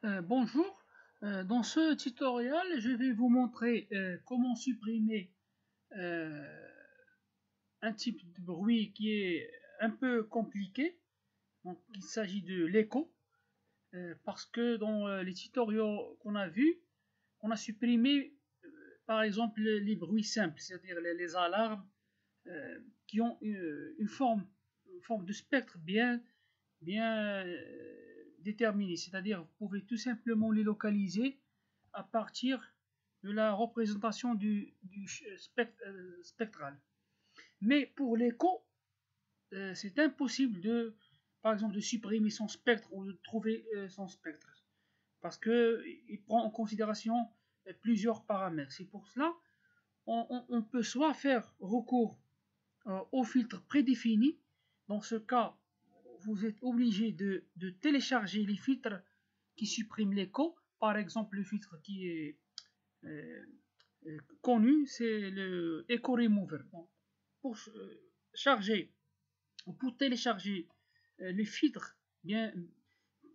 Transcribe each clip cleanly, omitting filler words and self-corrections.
Bonjour, dans ce tutoriel, je vais vous montrer comment supprimer euh, un type de bruit qui est un peu compliqué. Donc, il s'agit de l'écho, parce que dans les tutoriels qu'on a vus, on a supprimé par exemple les bruits simples, c'est-à-dire les alarmes qui ont une forme de spectre bien déterminée, c'est-à-dire vous pouvez tout simplement les localiser à partir de la représentation du spectral. Mais pour l'écho, c'est impossible par exemple, de supprimer son spectre ou de trouver son spectre, parce qu'il prend en considération plusieurs paramètres. C'est pour cela on peut soit faire recours au filtre prédéfini. Dans ce cas, vous êtes obligé de télécharger les filtres qui suppriment l'écho. Par exemple, le filtre qui est euh, connu, c'est le Echo Remover. Donc, pour charger, pour télécharger les filtres, bien,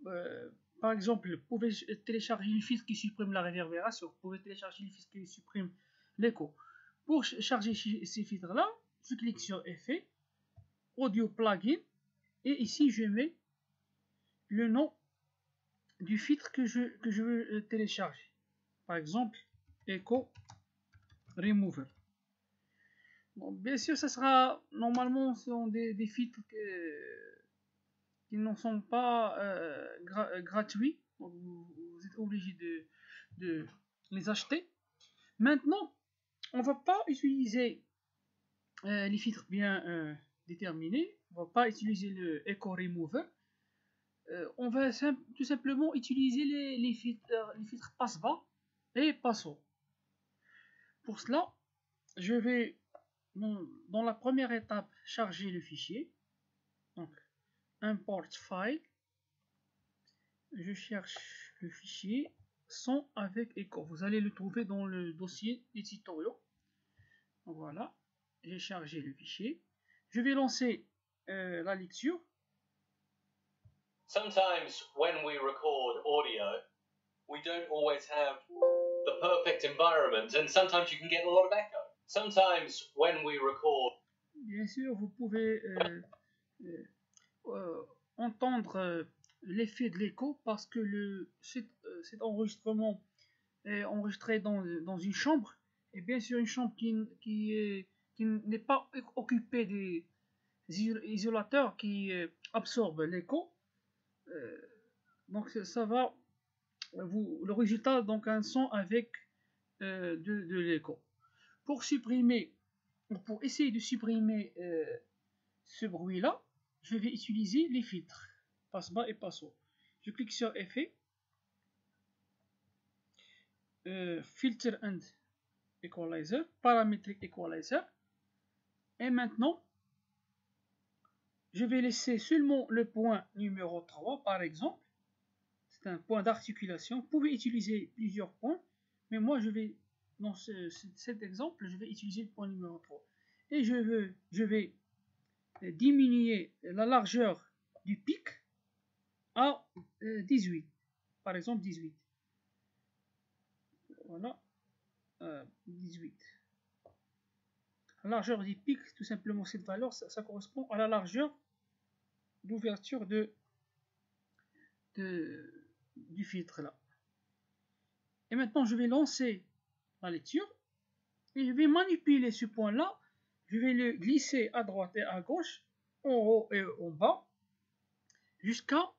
euh, par exemple, vous pouvez télécharger les filtres qui suppriment la réverbération, vous pouvez télécharger les filtres qui suppriment l'écho. Pour charger ces filtres-là, je clique sur Effet, Audio Plugin, et ici je mets le nom du filtre que je veux télécharger. Par exemple, Echo Remover. Bon, bien sûr, ça sera normalement sont des filtres qui ne sont pas gratuits. Donc, vous êtes obligé de les acheter. Maintenant, on ne va pas utiliser les filtres bien déterminés. On ne va pas utiliser le Echo Remover. On va tout simplement utiliser les filtres passe-bas et passe-haut. Pour cela, je vais dans la première étape charger le fichier. Donc, import file. Je cherche le fichier son avec écho. Vous allez le trouver dans le dossier des tutoriaux. Voilà, j'ai chargé le fichier. Je vais lancer la lecture. Sometimes when we record audio, we don't always have the perfect environment, and sometimes you can get a lot of echo. Sometimes when we record... Bien sûr, vous pouvez entendre l'effet de l'écho parce que cet enregistrement est enregistré dans une chambre, et bien sûr une chambre qui n'est pas occupée des isolateurs qui absorbent l'écho. Donc ça va le résultat, donc un son avec de l'écho. Pour essayer de supprimer ce bruit là, je vais utiliser les filtres passe-bas et passe-haut. Je clique sur Effet, Filter and Equalizer, Parametric Equalizer, et maintenant je vais laisser seulement le point numéro 3 par exemple. C'est un point d'articulation. Vous pouvez utiliser plusieurs points, mais moi je vais dans cet exemple, je vais utiliser le point numéro 3. Et je vais diminuer la largeur du pic à 18. Par exemple 18. Voilà. 18. La largeur du pic, tout simplement cette valeur, ça correspond à la largeur d'ouverture du filtre là. Et maintenant je vais lancer la lecture et je vais manipuler ce point là. Je vais le glisser à droite et à gauche, en haut et en bas, jusqu'à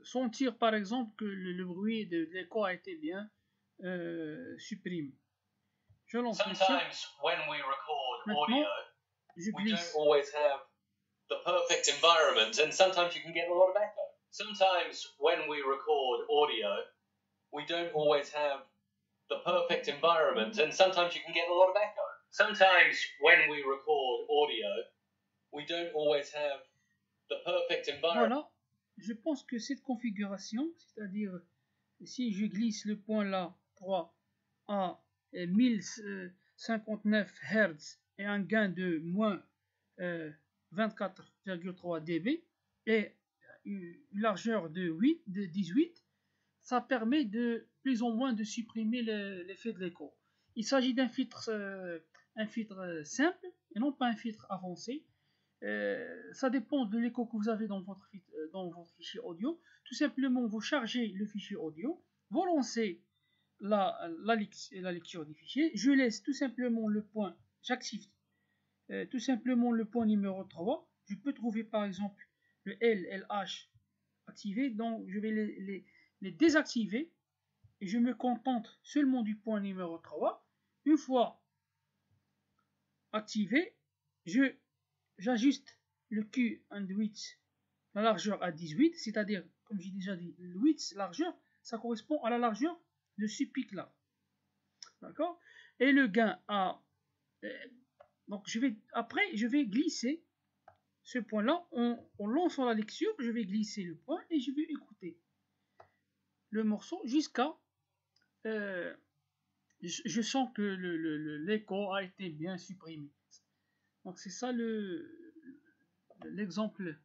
sentir par exemple que le bruit de l'écho a été bien supprimé. Je lance le son. Maintenant, je glisse. The perfect environment, and sometimes you can get a lot of echo. Sometimes when we record audio, we don't always have the perfect environment, and sometimes you can get a lot of echo. Sometimes when we record audio, we don't always have the perfect environment. Voilà, je pense que cette configuration, c'est-à-dire si je glisse le point là 3 à 1059 Hz et un gain de moins 24,3 dB et une largeur de 18, ça permet de plus ou moins de supprimer l'effet de l'écho. Il s'agit d'un filtre, simple et non pas un filtre avancé. Ça dépend de l'écho que vous avez dans votre fichier audio. Tout simplement, vous chargez le fichier audio, vous lancez la lecture du fichier. Je laisse tout simplement le point, j'active tout simplement le point numéro 3. Je peux trouver par exemple le L, LH activé, donc je vais les désactiver et je me contente seulement du point numéro 3. Une fois activé, j'ajuste le Q and width, la largeur à 18, c'est-à-dire, comme j'ai déjà dit, le width, largeur, ça correspond à la largeur de ce pic-là. D'accord? Et le gain à... donc, après, je vais glisser ce point-là, en lançant la lecture, je vais glisser le point et je vais écouter le morceau jusqu'à... je sens que l'écho a été bien supprimé. Donc c'est ça l'exemple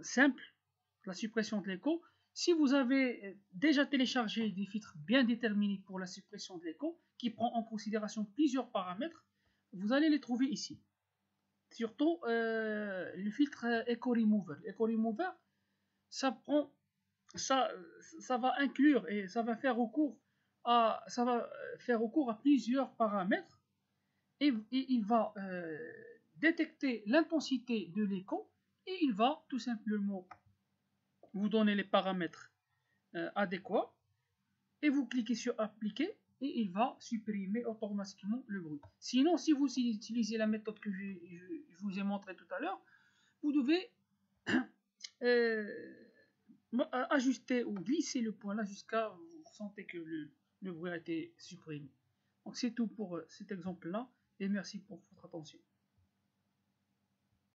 simple, la suppression de l'écho. Si vous avez déjà téléchargé des filtres bien déterminés pour la suppression de l'écho, qui prend en considération plusieurs paramètres, vous allez les trouver ici. Surtout le filtre Echo Remover. Echo Remover, ça va inclure et ça va faire recours à plusieurs paramètres et il va détecter l'intensité de l'écho et il va tout simplement vous donner les paramètres adéquats et vous cliquez sur appliquer et il va supprimer automatiquement le bruit. Sinon, si vous utilisez la méthode que je vous ai montré tout à l'heure, vous devez ajuster ou glisser le point là jusqu'à vous sentez que le bruit a été supprimé. Donc c'est tout pour cet exemple là et merci pour votre attention.